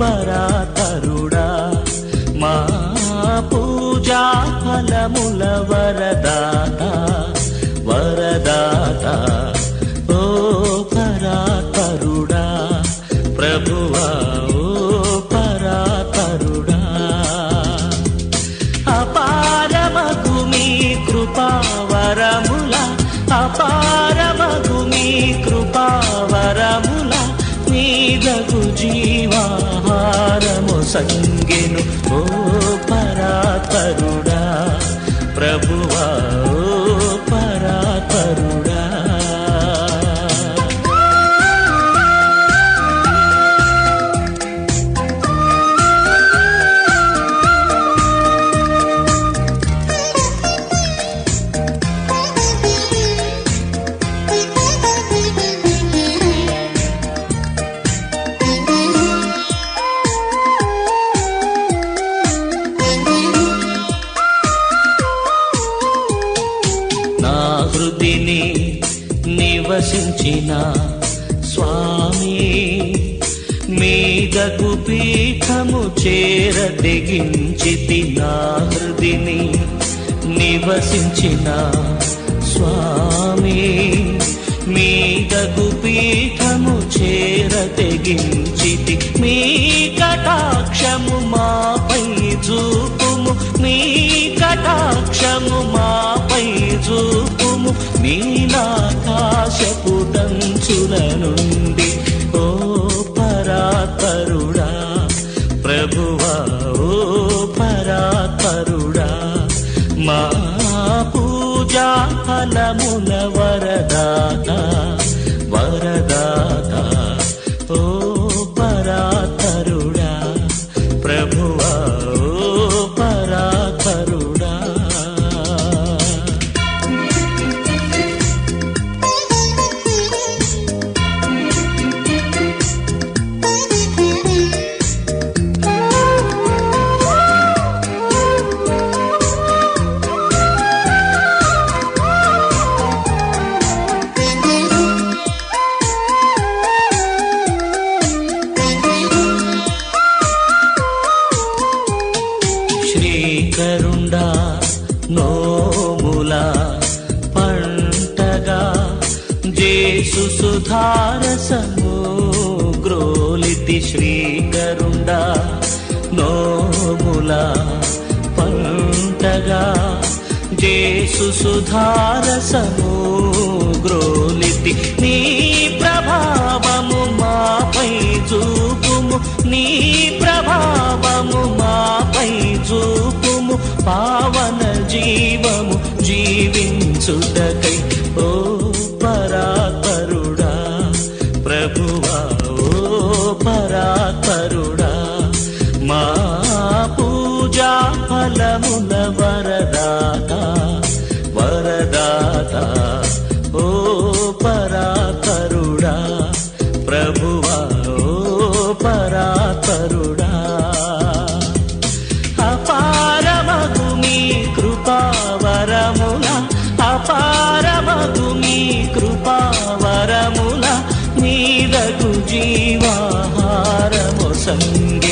పరాతరుడా మా పూజా ఫలముల వరదాత వరదాత ఓ పరాతరుడా ప్రభువా ఓ పరాతరుడా అపారమగు మీ కృపావరముల అపారమగు మీ కృపావరముల నీదగు జీవాహారము సంగెను ఓ పరాతరుడా ప్రభువా ఓ పరాతరుడా హృదిని నివసించిన స్వామి మీదకు పీఠము చేరదెగించితి నా హృదిని నివసించిన స్వామి మీదకు పీఠము చేరదెగించితి మీ కటాక్షము మాపై చూపుము మీ కటాక్షము మాపై చూపుము నీలాకాశపు దంచుల నుండి ఓ పరాతరుడా ప్రభువా ఓ పరాతరుడా మా పూజా ఫలముల వరదాత వరదాత ఓ పరాతరుడా ప్రభువా ఓ పరాతరుడా శ్రీకరుండా నోముల పంటగా జేసు సుధారసము గ్రోలితి శ్రీకరుండా నోముల పంటగా జేసు సుధారసము గ్రోలితి నీ ప్రభావము మాపై చూపుము నీ ప్రభావము మాపై చూపుము పావన జీవము జీవించుటకై ఓ పరాతరుడా ప్రభువా ఓ పరాతరుడా మా పూజా ఫలముల వరదాత వరదాత ఓ పరాతరుడా ప్రభువా ఓ పరాతరుడా అపారమగు మీ కృపావరముల అపారమగు మీ కృపావరముల నీదగు జీవాహారము సంగే